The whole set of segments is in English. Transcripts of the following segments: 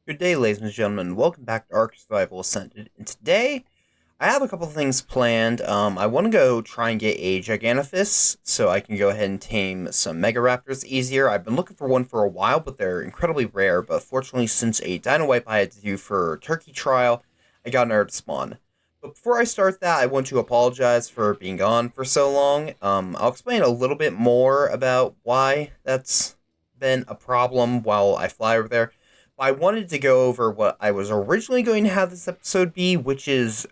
Good day, ladies and gentlemen. Welcome back to Ark Survival Ascended. And today, I have a couple of things planned. I want to go try and get a Gigantophis, so I can go ahead and tame some Megaraptors easier. I've been looking for one for a while, but they're incredibly rare. But fortunately, since a dino wipe I had to do for Turkey Trial, I got an to spawn. But before I start that, I want to apologize for being gone for so long. I'll explain a little bit more about why that's been a problem while I fly over there. I wanted to go over what I was originally going to have this episode be, which is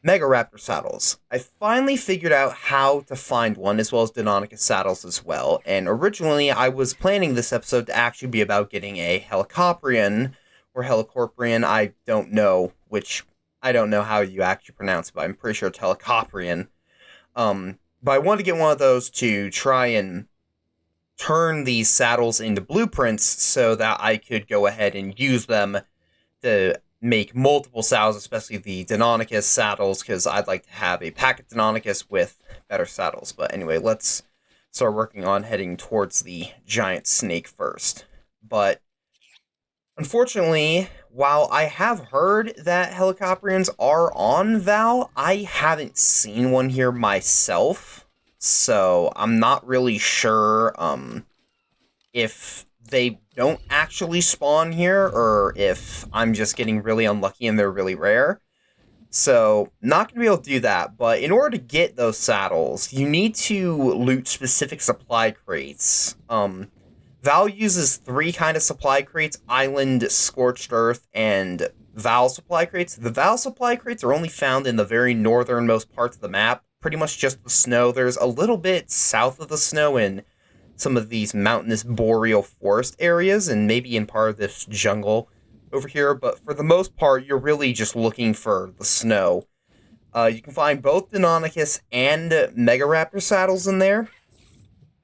Megaraptor saddles. I finally figured out how to find one, as well as Deinonychus saddles as well. And originally, I was planning this episode to actually be about getting a Helicoprion, or Helicorprion, I don't know how you actually pronounce it, but I'm pretty sure it's Helicoprion. But I wanted to get one of those to try and turn these saddles into blueprints so that I could go ahead and use them to make multiple saddles, especially the Deinonychus saddles, because I'd like to have a pack of Deinonychus with better saddles. But anyway, let's start working on heading towards the giant snake first. But unfortunately, while I have heard that Helicoprions are on Val, I haven't seen one here myself. So I'm not really sure if they don't actually spawn here or if I'm just getting really unlucky and they're really rare. So not gonna be able to do that, but in order to get those saddles, you need to loot specific supply crates. Val uses three kind of supply crates: Island, Scorched Earth, and Val supply crates. The Val supply crates are only found in the very northernmost parts of the map, pretty much just the snow. There's a little bit south of the snow in some of these mountainous boreal forest areas, and maybe in part of this jungle over here, but for the most part, you're really just looking for the snow. You can find both Deinonychus and Megaraptor saddles in there.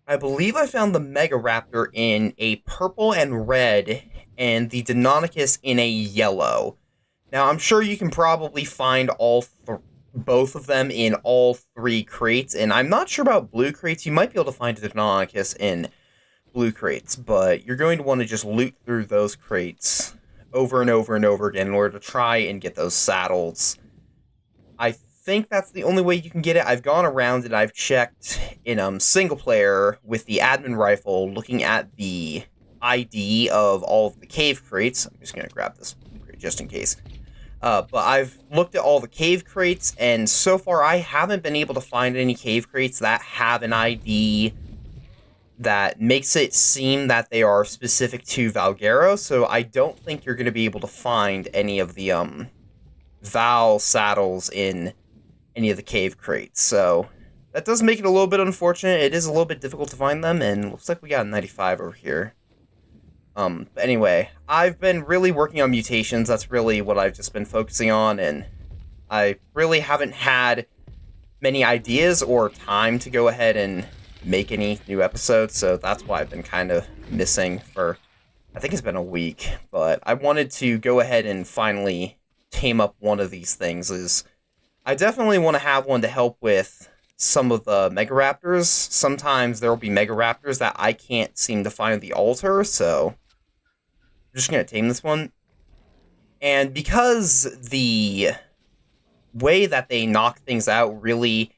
I believe I found the Megaraptor in a purple and red, and the Deinonychus in a yellow. Now, I'm sure you can probably find both of them in all three crates, and I'm not sure about blue crates. You might be able to find the Deinonychus in blue crates, but you're going to want to just loot through those crates over and over and over again in order to try and get those saddles. I think that's the only way you can get it. I've gone around and I've checked in single player with the admin rifle, looking at the ID of all of the cave crates. I'm just going to grab this crate just in case. But I've looked at all the cave crates, and so far I haven't been able to find any cave crates that have an ID that makes it seem that they are specific to Valguero, so I don't think you're going to be able to find any of the Val saddles in any of the cave crates. So that does make it a little bit unfortunate. It is a little bit difficult to find them, and looks like we got a 95 over here. But anyway, I've been really working on mutations. That's really what I've just been focusing on, and I really haven't had many ideas or time to go ahead and make any new episodes, so that's why I've been kind of missing for, I think it's been a week. But I wanted to go ahead and finally tame up one of these things. I definitely want to have one to help with some of the Megaraptors. Sometimes there will be Megaraptors that I can't seem to find the altar, so I'm just going to tame this one. And because the way that they knock things out, really,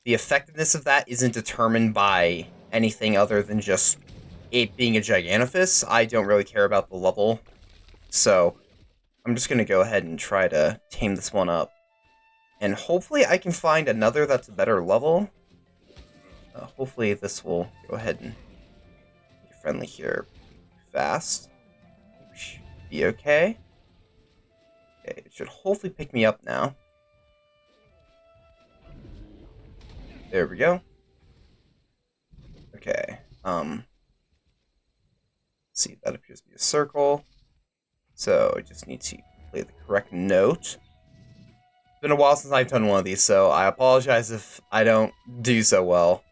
the effectiveness of that isn't determined by anything other than just it being a Gigantophis, I don't really care about the level. So I'm just going to go ahead and try to tame this one up. And hopefully I can find another that's a better level. Hopefully this will go ahead and be friendly here fast. Should be okay. Okay, it should hopefully pick me up now. There we go. Okay, see, that appears to be a circle. So I just need to play the correct note. It's been a while since I've done one of these, so I apologize if I don't do so well.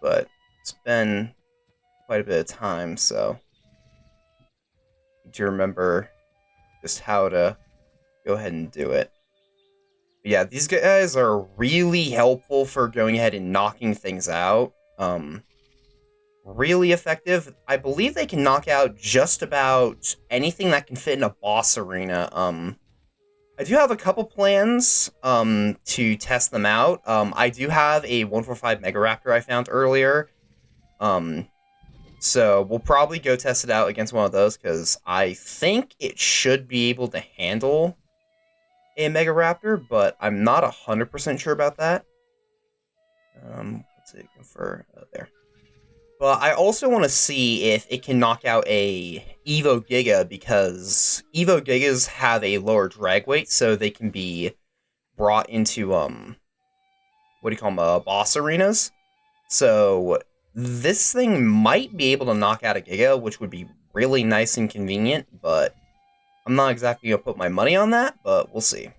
But it's been quite a bit of time, so I need to remember just how to go ahead and do it. But yeah, these guys are really helpful for going ahead and knocking things out. really effective. I believe they can knock out just about anything that can fit in a boss arena. I do have a couple plans to test them out. I do have a 145 Megaraptor I found earlier. So we'll probably go test it out against one of those because I think it should be able to handle a Megaraptor, but I'm not 100% sure about that. Let's see, confer there. But I also want to see if it can knock out a Evo Giga, because Evo Gigas have a lower drag weight, so they can be brought into what do you call them, boss arenas. So this thing might be able to knock out a Giga, which would be really nice and convenient, but I'm not exactly going to put my money on that, but we'll see.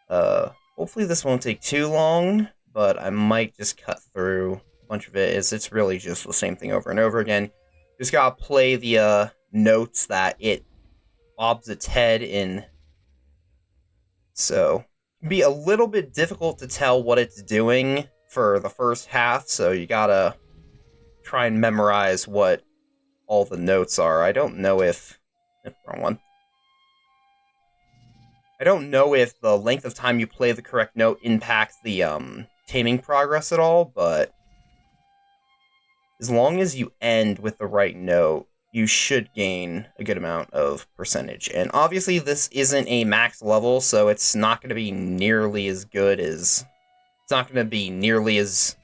Hopefully this won't take too long, but I might just cut through a bunch of it, as it's really just the same thing over and over again. Just gotta play the notes that it bobs its head in. So, it can be a little bit difficult to tell what it's doing for the first half, so you gotta try and memorize what all the notes are. I don't know if... wrong one. I don't know if the length of time you play the correct note impacts the taming progress at all, but as long as you end with the right note, you should gain a good amount of percentage. And obviously this isn't a max level, so it's not going to be nearly as good as... It's not going to be nearly as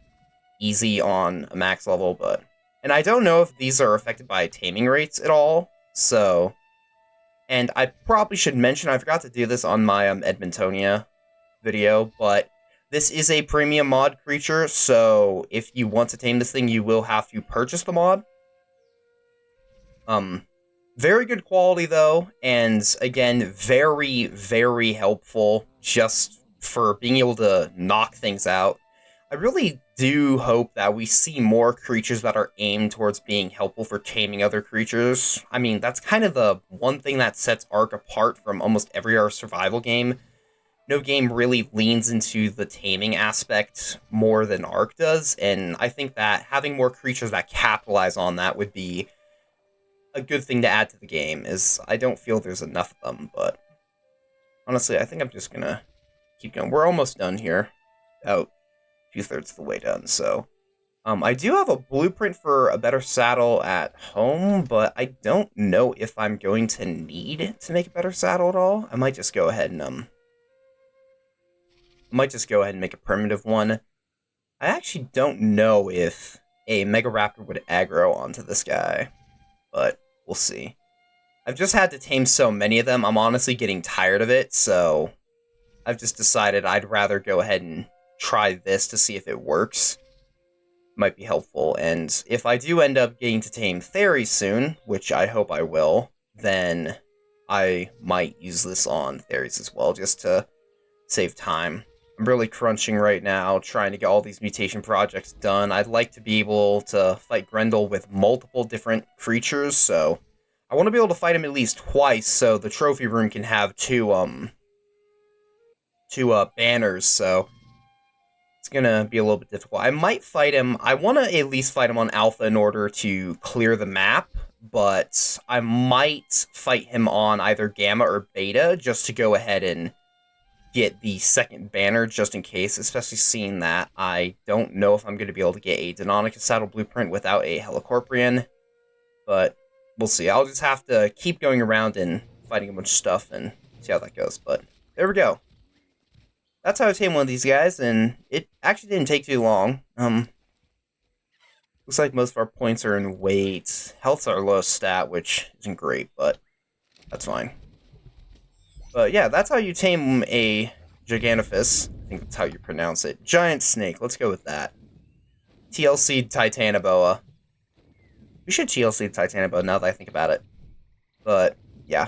easy on a max level, but... And I don't know if these are affected by taming rates at all, so... And I probably should mention, I forgot to do this on my Edmontonia video, but this is a premium mod creature, so if you want to tame this thing, you will have to purchase the mod. Very good quality, though, and again, very, very helpful just for being able to knock things out. I really do hope that we see more creatures that are aimed towards being helpful for taming other creatures. I mean, that's kind of the one thing that sets Ark apart from almost every other survival game. No game really leans into the taming aspect more than Ark does, and I think that having more creatures that capitalize on that would be a good thing to add to the game, as I don't feel there's enough of them, but honestly, I think I'm just gonna keep going. We're almost done here. About 2/3 of the way done, so... I do have a blueprint for a better saddle at home, but I don't know if I'm going to need to make a better saddle at all. I might just go ahead and, make a primitive one. I actually don't know if a Megaraptor would aggro onto this guy, but we'll see. I've just had to tame so many of them, I'm honestly getting tired of it, so I've just decided I'd rather go ahead and try this to see if it works. Might be helpful, and if I do end up getting to tame Theres soon, which I hope I will, then I might use this on Theres as well, just to save time. I'm really crunching right now, trying to get all these mutation projects done. I'd like to be able to fight Grendel with multiple different creatures, so I want to be able to fight him at least twice, so the trophy room can have two banners, so it's gonna be a little bit difficult. I might fight him. I want to at least fight him on Alpha in order to clear the map, but I might fight him on either Gamma or Beta just to go ahead and get the second banner just in case, especially seeing that I don't know if I'm going to be able to get a Deinonychus saddle blueprint without a Helicorprion, but we'll see. I'll just have to keep going around and fighting a bunch of stuff and see how that goes, but there we go. That's how I tame one of these guys, and it actually didn't take too long. Looks like most of our points are in weight. Health's our lowest stat, which isn't great, but that's fine. But yeah, that's how you tame a Gigantophis. I think that's how you pronounce it. Giant snake, let's go with that. TLC Titanoboa. We should TLC Titanoboa now that I think about it. But, yeah.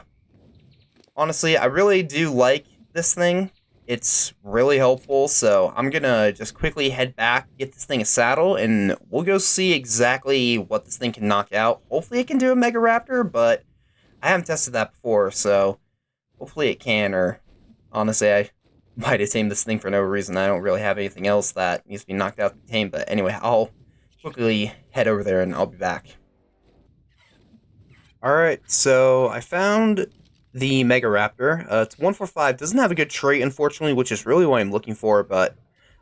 Honestly, I really do like this thing. It's really helpful, so I'm gonna just quickly head back, get this thing a saddle, and we'll go see exactly what this thing can knock out. Hopefully it can do a Megaraptor, but I haven't tested that before, so hopefully it can, or honestly, I might have tamed this thing for no reason. I don't really have anything else that needs to be knocked out to tame, but anyway, I'll quickly head over there and I'll be back. Alright, so I found the Megaraptor. It's 145, doesn't have a good trait, unfortunately, which is really what I'm looking for, but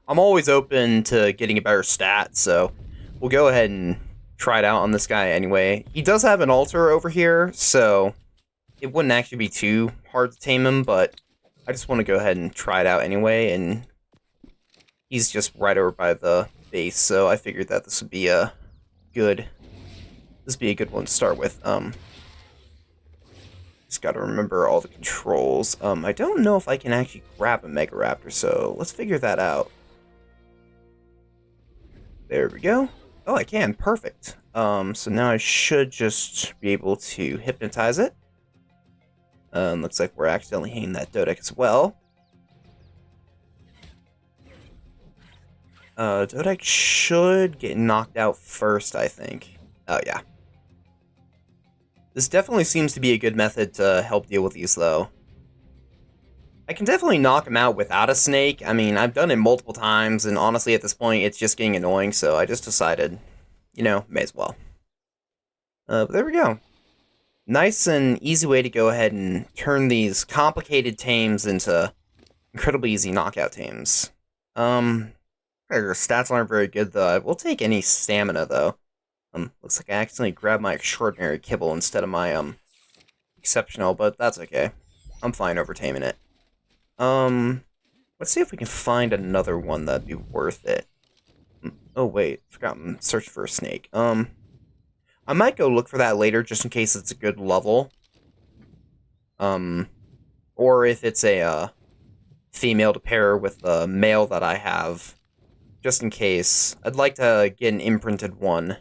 I'm always open to getting a better stat, so we'll go ahead and try it out on this guy anyway. He does have an altar over here, so it wouldn't actually be too hard to tame him, but I just want to go ahead and try it out anyway, and he's just right over by the base, so I figured that this would be a good one to start with. Just gotta remember all the controls. I don't know if I can actually grab a Megaraptor, so let's figure that out. There we go. Oh, I can. Perfect. So now I should just be able to hypnotize it. Looks like we're accidentally hitting that Dodec as well. Dodec should get knocked out first, I think. Oh, yeah. This definitely seems to be a good method to help deal with these, though. I can definitely knock him out without a snake. I mean, I've done it multiple times, and honestly, at this point, it's just getting annoying, so I just decided, you know, may as well. But there we go. Nice and easy way to go ahead and turn these complicated tames into incredibly easy knockout tames. Their stats aren't very good, though. I will take any stamina, though. Looks like I accidentally grabbed my extraordinary kibble instead of my, exceptional, but that's okay. I'm fine overtaming it. Let's see if we can find another one that'd be worth it. Oh, wait, forgot I'm searching for a snake. I might go look for that later, just in case it's a good level. Or if it's a, female to pair with the male that I have, just in case. I'd like to get an imprinted one.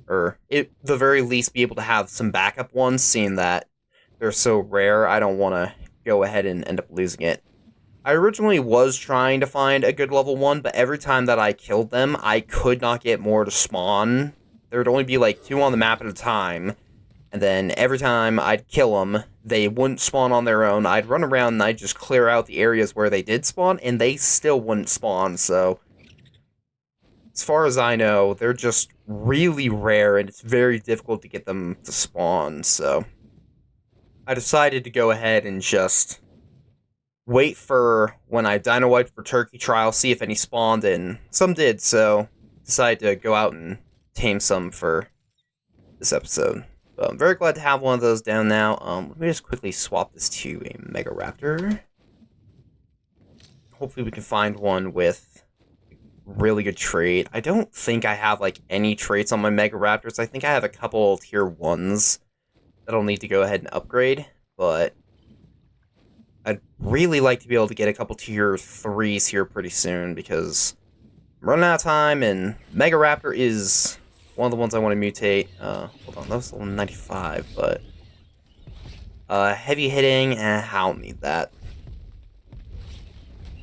Or, at the very least, be able to have some backup ones, seeing that they're so rare, I don't want to go ahead and end up losing it. I originally was trying to find a good level 1, but every time that I killed them, I could not get more to spawn. There would only be like 2 on the map at a time, and then every time I'd kill them, they wouldn't spawn on their own. I'd run around and I'd just clear out the areas where they did spawn, and they still wouldn't spawn, so as far as I know, they're just really rare, and it's very difficult to get them to spawn, so I decided to go ahead and just wait for when I dino wiped for turkey trial, see if any spawned, and some did, so decided to go out and tame some for this episode. But I'm very glad to have one of those down now. Let me just quickly swap this to a Megaraptor. Hopefully we can find one with really good trait. I don't think I have like any traits on my Megaraptors. I think I have a couple tier 1s that I'll need to go ahead and upgrade, but I'd really like to be able to get a couple tier 3s here pretty soon, because I'm running out of time, and Megaraptor is one of the ones I want to mutate. Hold on, that was level 95, but heavy hitting, I don't need that.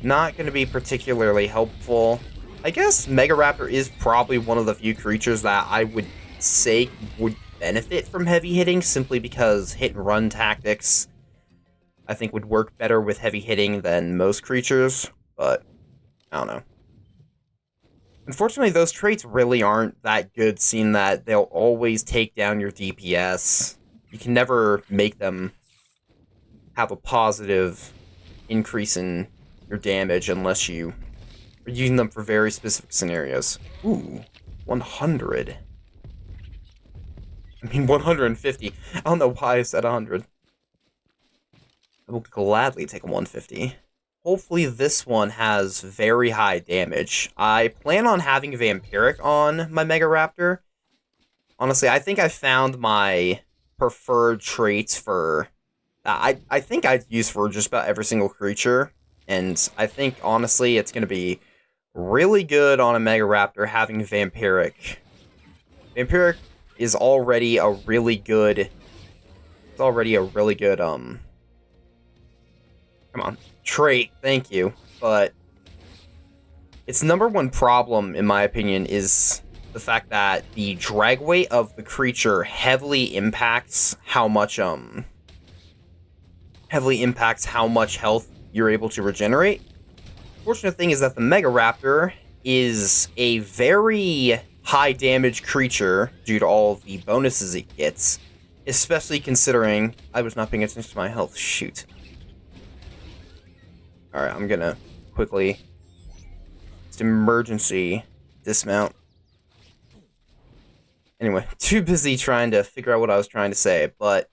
Not going to be particularly helpful. I guess Megaraptor is probably one of the few creatures that I would say would benefit from heavy hitting, simply because hit and run tactics I think would work better with heavy hitting than most creatures, but I don't know. Unfortunately, those traits really aren't that good, seeing that they'll always take down your DPS. You can never make them have a positive increase in your damage unless you are using them for very specific scenarios. Ooh, 100. I mean, 150. I don't know why I said 100. I will gladly take a 150. Hopefully this one has very high damage. I plan on having Vampiric on my Megaraptor. Honestly, I think I found my preferred traits for... I think I'd use for just about every single creature. And I think, honestly, it's going to be really good on a Megaraptor having Vampiric. Vampiric is already a really good... It's already a really good, come on. Trait, thank you. But its number one problem, in my opinion, is the fact that the drag weight of the creature heavily impacts how much health you're able to regenerate. Fortunate thing is that the Megaraptor is a very high damage creature due to all the bonuses it gets, especially considering I was not paying attention to my health. Shoot. Alright, I'm gonna quickly just emergency dismount. Anyway, too busy trying to figure out what I was trying to say, but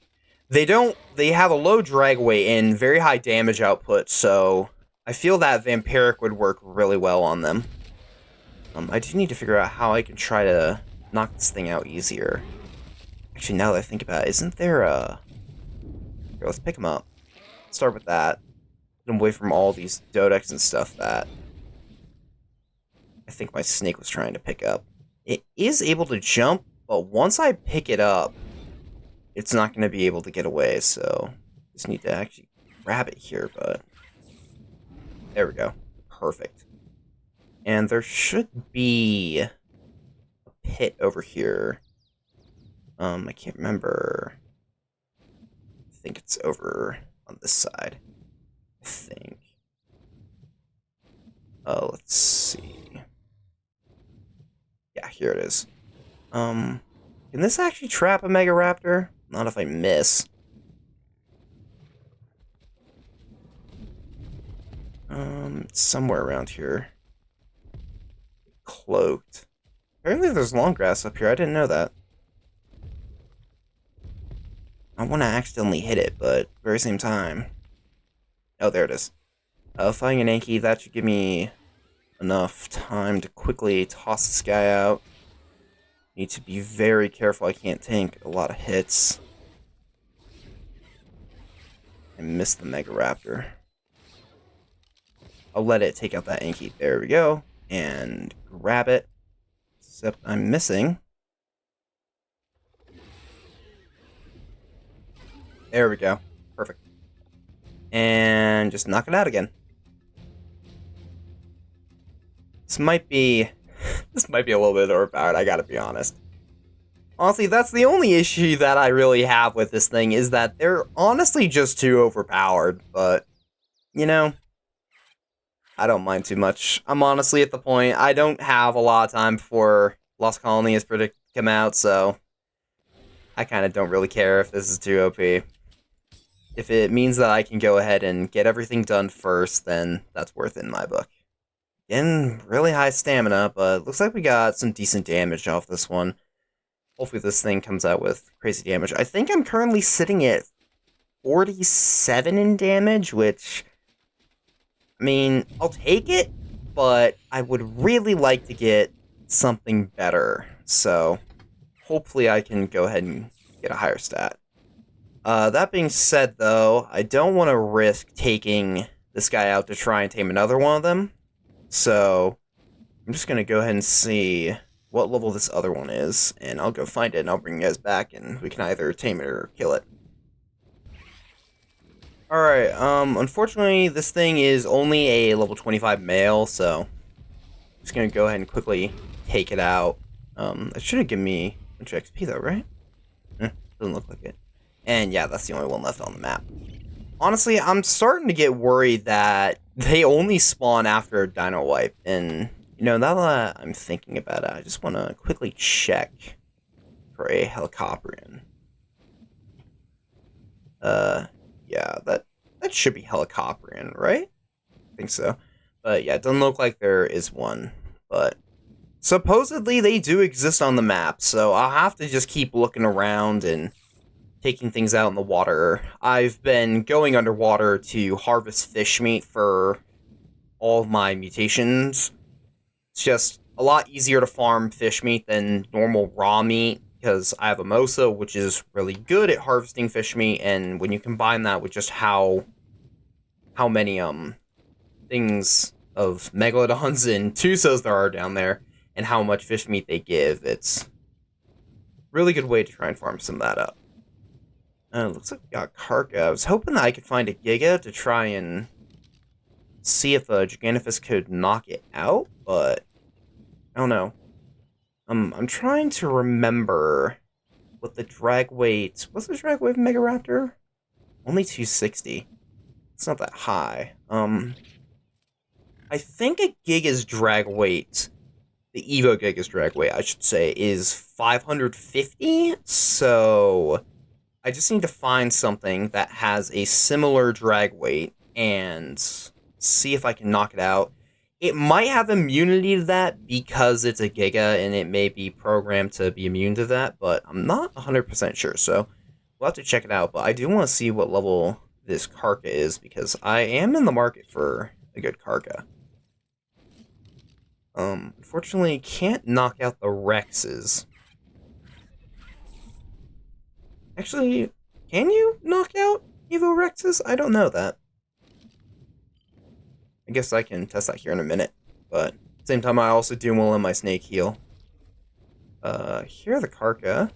they have a low drag weight and very high damage output, so I feel that Vampiric would work really well on them. I do need to figure out how I can try to knock this thing out easier. Actually, now that I think about it, isn't there a... Here, let's pick him up. Start with that. Get him away from all these Dodex and stuff that I think my snake was trying to pick up. It is able to jump, but once I pick it up, it's not going to be able to get away, so just need to actually grab it here, but there we go. Perfect. And there should be a pit over here. I can't remember. I think it's over on this side. I think. Let's see. Yeah, here it is. Can this actually trap a Megaraptor? Not if I miss. It's somewhere around here. Cloaked. Apparently there's long grass up here. I didn't know that. I want to accidentally hit it, but at the very same time... Oh, there it is. Flying an Anki, that should give me enough time to quickly toss this guy out. Need to be very careful. I can't tank a lot of hits. I missed the Megaraptor. I'll let it take out that Anki. There we go. And grab it. Except I'm missing. There we go. Perfect. And just knock it out again. This might be a little bit overpowered, I gotta be honest. Honestly, that's the only issue that I really have with this thing, is that they're honestly just too overpowered, but, you know, I don't mind too much. I'm honestly at the point, I don't have a lot of time before Lost Colony is predicted to come out, so I kind of don't really care if this is too OP. If it means that I can go ahead and get everything done first, then that's worth it in my book. Again, really high stamina, but looks like we got some decent damage off this one. Hopefully this thing comes out with crazy damage. I think I'm currently sitting at 47 in damage, which, I mean, I'll take it, but I would really like to get something better. So, hopefully I can go ahead and get a higher stat. That being said, though, I don't want to risk taking this guy out to try and tame another one of them. So, I'm just going to go ahead and see what level this other one is, and I'll go find it, and I'll bring you guys back, and we can either tame it or kill it. Alright, unfortunately, this thing is only a level 25 male, so I'm just going to go ahead and quickly take it out. It should have given me a bunch of XP, though, right? Doesn't look like it. And yeah, that's the only one left on the map. Honestly, I'm starting to get worried that they only spawn after a dino wipe, and, you know, now that I'm thinking about it, I just want to quickly check for a Helicoprion. Yeah, that should be Helicoprion, right? I think so. But yeah, it doesn't look like there is one, but supposedly they do exist on the map, so I'll have to just keep looking around and taking things out in the water. I've been going underwater to harvest fish meat for all of my mutations. It's just a lot easier to farm fish meat than normal raw meat, because I have a Mosa, which is really good at harvesting fish meat, and when you combine that with just how many things of Megalodons and Tusos there are down there, and how much fish meat they give, it's a really good way to try and farm some of that up. Looks like we got Karka. I was hoping that I could find a Giga to try and see if a Gigantophis could knock it out, but I don't know. I'm trying to remember what the drag weight... What's the drag weight of Megaraptor? Only 260. It's not that high. I think a Giga's drag weight the Evo Gigas drag weight, I should say, is 550. So I just need to find something that has a similar drag weight and see if I can knock it out. It might have immunity to that because it's a Giga and it may be programmed to be immune to that, but I'm not 100% sure, so we'll have to check it out. But I do want to see what level this Karka is because I am in the market for a good Karka. Unfortunately, can't knock out the Rexes. Actually, can you knock out Evo Rexes? I don't know that. I guess I can test that here in a minute, but at the same time, I also do want to let my snake heal. Here are the Karka.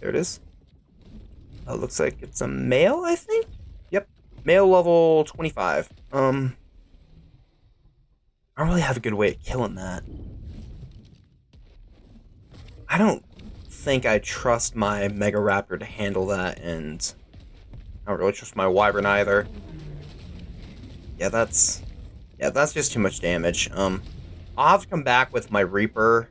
There it is. Looks like it's a male, I think? Yep. Male level 25. I don't really have a good way of killing that. I don't think I trust my Megaraptor to handle that, and I don't really trust my Wyvern either. Yeah, that's just too much damage. I'll have to come back with my Reaper.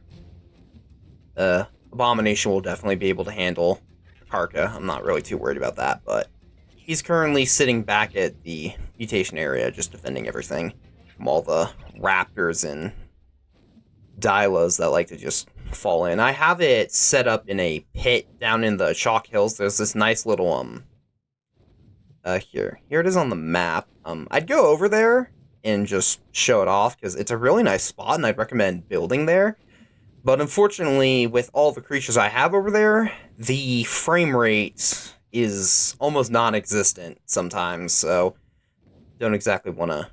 Abomination will definitely be able to handle Karka. I'm not really too worried about that, but he's currently sitting back at the mutation area, just defending everything from all the raptors and Dylas that like to just fall in. I have it set up in a pit down in the chalk hills. There's this nice little here it is on the map. I'd go over there and just show it off because it's a really nice spot and I'd recommend building there. But unfortunately, with all the creatures I have over there, the frame rate is almost non-existent sometimes, so don't exactly want to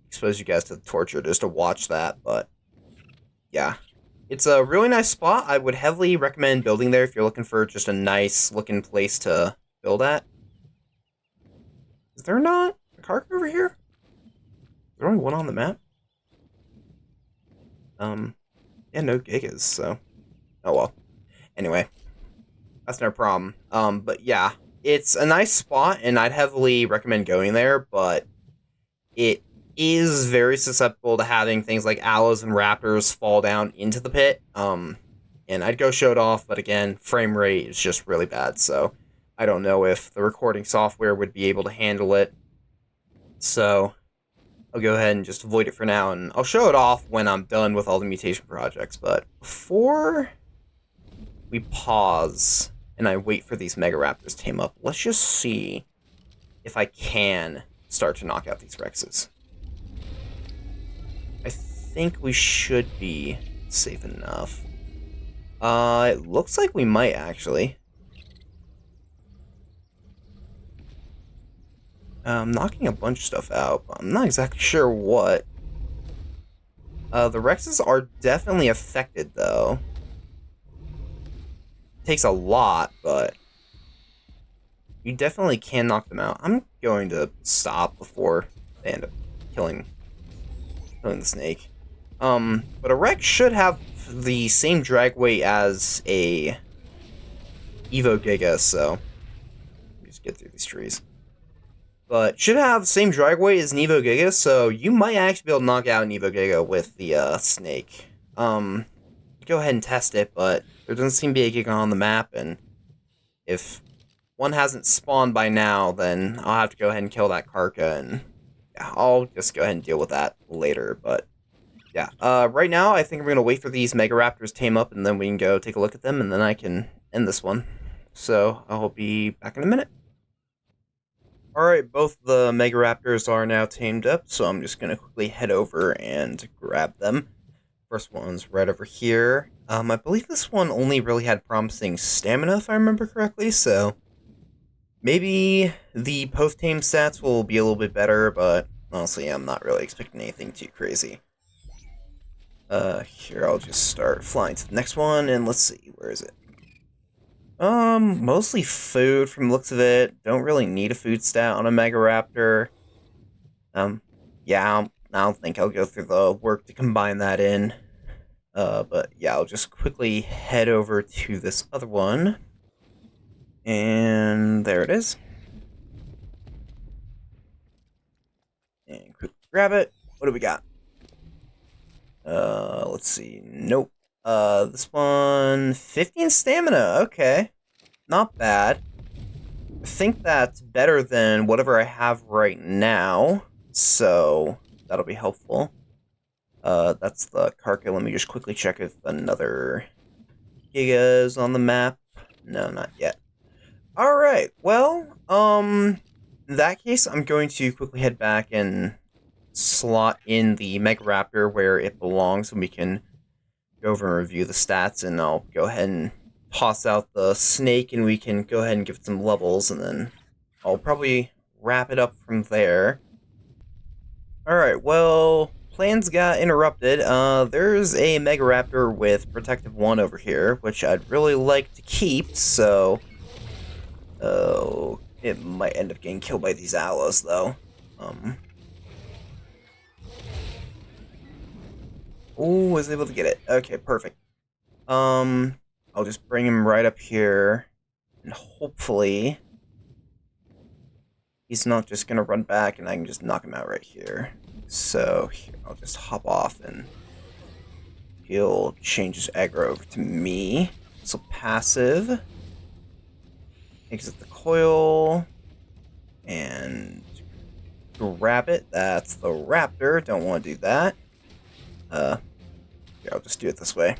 expose you guys to the torture just to watch that, but yeah. It's a really nice spot. I would heavily recommend building there if you're looking for just a nice looking place to build at. Is there not a Karka over here? Is there only one on the map? Yeah, no Gigas, so... Oh well. Anyway. That's no problem. But yeah. It's a nice spot, and I'd heavily recommend going there, but it is very susceptible to having things like aloes and raptors fall down into the pit. And I'd go show it off, but again, frame rate is just really bad, so I don't know if the recording software would be able to handle it. So I'll go ahead and just avoid it for now, and I'll show it off when I'm done with all the mutation projects. But before we pause and I wait for these Megaraptors to tame up, let's just see if I can start to knock out these Rexes. I think we should be safe enough. It looks like we might, actually. I'm knocking a bunch of stuff out, but I'm not exactly sure what. The Rexes are definitely affected, though. Takes a lot, but you definitely can knock them out. I'm going to stop before they end up killing the snake. But a Rex should have the same drag weight as a Evo Giga, so let me just get through these trees. But should have the same drag weight as an Evo Giga, so you might actually be able to knock out an Evo Giga with the snake. Go ahead and test it, but there doesn't seem to be a Giga on the map, and if one hasn't spawned by now, then I'll have to go ahead and kill that Karka, and yeah, I'll just go ahead and deal with that later, but yeah. Right now, I think I'm going to wait for these Megaraptors to tame up, and then we can go take a look at them, and then I can end this one. So, I'll be back in a minute. Alright, both the Megaraptors are now tamed up, so I'm just going to quickly head over and grab them. First one's right over here. I believe this one only really had promising stamina, if I remember correctly, so maybe the post-tame stats will be a little bit better, but honestly, I'm not really expecting anything too crazy. Here, I'll just start flying to the next one, and let's see, where is it? Mostly food from the looks of it. Don't really need a food stat on a Megaraptor. Yeah, I don't think I'll go through the work to combine that in. But yeah, I'll just quickly head over to this other one. And there it is. And quickly grab it. What do we got? Let's see. Nope. This one, 15 stamina. Okay. Not bad. I think that's better than whatever I have right now, so that'll be helpful. That's the Karka. Let me just quickly check if another Giga is on the map. No, not yet. Alright, well, in that case, I'm going to quickly head back and slot in the Megaraptor where it belongs, and we can go over and review the stats, and I'll go ahead and toss out the snake, and we can go ahead and give it some levels, and then I'll probably wrap it up from there. Alright, well, plans got interrupted. There's a Megaraptor with Protective 1 over here, which I'd really like to keep, so... Oh, it might end up getting killed by these aloes, though. Oh, was able to get it. Okay, perfect. I'll just bring him right up here, and hopefully he's not just gonna run back and I can just knock him out right here. So, here, I'll just hop off and he'll change his aggro over to me. So, passive. Exit the coil. And grab it. That's the raptor. Don't want to do that. Here, I'll just do it this way.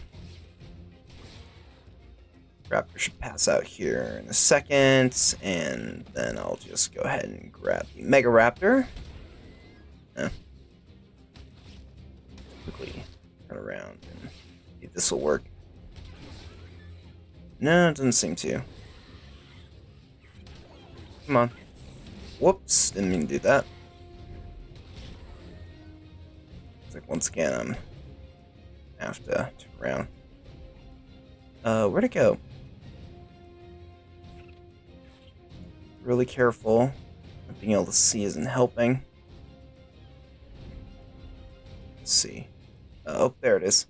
Raptor should pass out here in a second, and then I'll just go ahead and grab the Megaraptor. Quickly turn around and see if this will work. No, it doesn't seem to. Come on. Whoops, didn't mean to do that. It's like once again I'm I have to turn around. Where'd it go? Really careful. Not being able to see isn't helping. Let's see. Oh, there it is.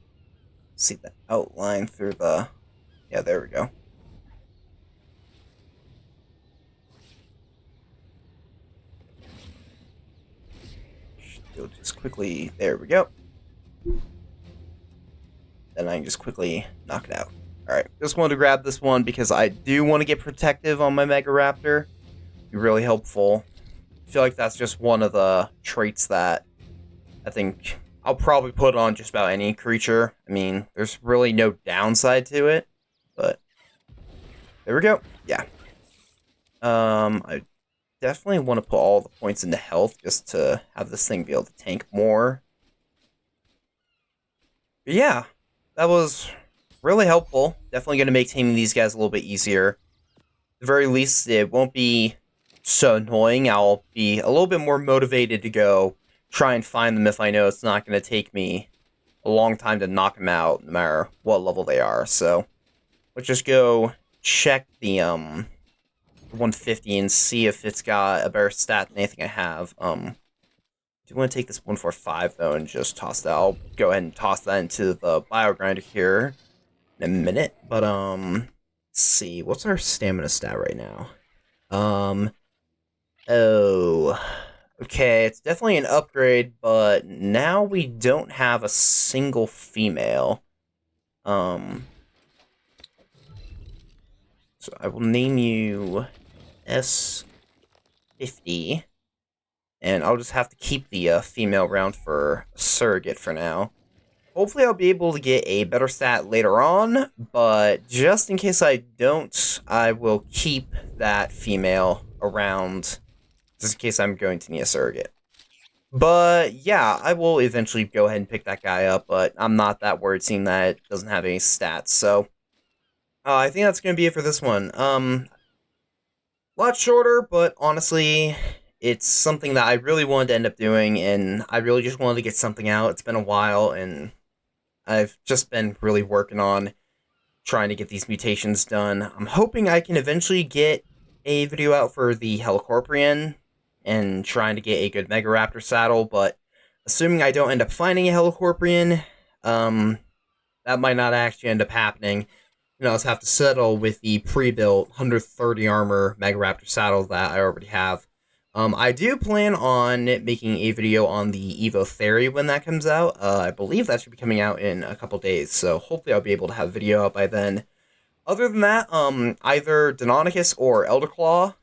See the outline through the... Yeah, there we go. You'll just quickly... There we go. Then I can just quickly knock it out. Alright, just wanted to grab this one because I do want to get protective on my Megaraptor. Be really helpful. I feel like that's just one of the traits that I think I'll probably put on just about any creature. I mean, there's really no downside to it, but there we go. Yeah. I definitely want to put all the points into health just to have this thing be able to tank more. But yeah, that was really helpful. Definitely going to make taming these guys a little bit easier. At the very least, it won't be so annoying. I'll be a little bit more motivated to go try and find them if I know it's not going to take me a long time to knock them out, no matter what level they are. So, let's just go check the 150 and see if it's got a better stat than anything I have. Do you want to take this 145 though and just toss that? I'll go ahead and toss that into the bio grinder here in a minute. But let's see, what's our stamina stat right now? Oh, okay, it's definitely an upgrade, but now we don't have a single female. So I will name you S50, and I'll just have to keep the female round for a surrogate for now. Hopefully I'll be able to get a better stat later on, but just in case I don't, I will keep that female around, just in case I'm going to need a surrogate. But yeah, I will eventually go ahead and pick that guy up, but I'm not that worried seeing that it doesn't have any stats, so... I think that's going to be it for this one. A lot shorter, but honestly, it's something that I really wanted to end up doing, and I really just wanted to get something out. It's been a while, and I've just been really working on trying to get these mutations done. I'm hoping I can eventually get a video out for the Helicorprian, and trying to get a good Megaraptor saddle, but assuming I don't end up finding a Helicorprian, that might not actually end up happening. You know, I'll just have to settle with the pre-built 130 armor Megaraptor saddle that I already have, I do plan on making a video on the Evo.30 when that comes out. I believe that should be coming out in a couple days, so hopefully I'll be able to have a video out by then. Other than that, either Deinonychus or Elderclaw,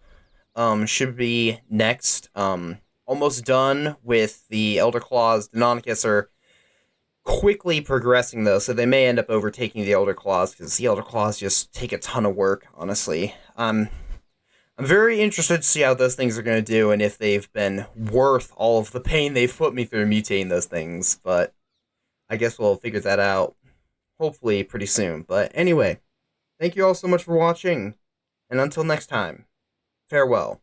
should be next. Almost done with the Elderclaws. Deinonychus are quickly progressing, though, so they may end up overtaking the Elderclaws, because the Elderclaws just take a ton of work, honestly. I'm very interested to see how those things are going to do, and if they've been worth all of the pain they've put me through mutating those things, but I guess we'll figure that out, hopefully, pretty soon. But anyway, thank you all so much for watching, and until next time, farewell.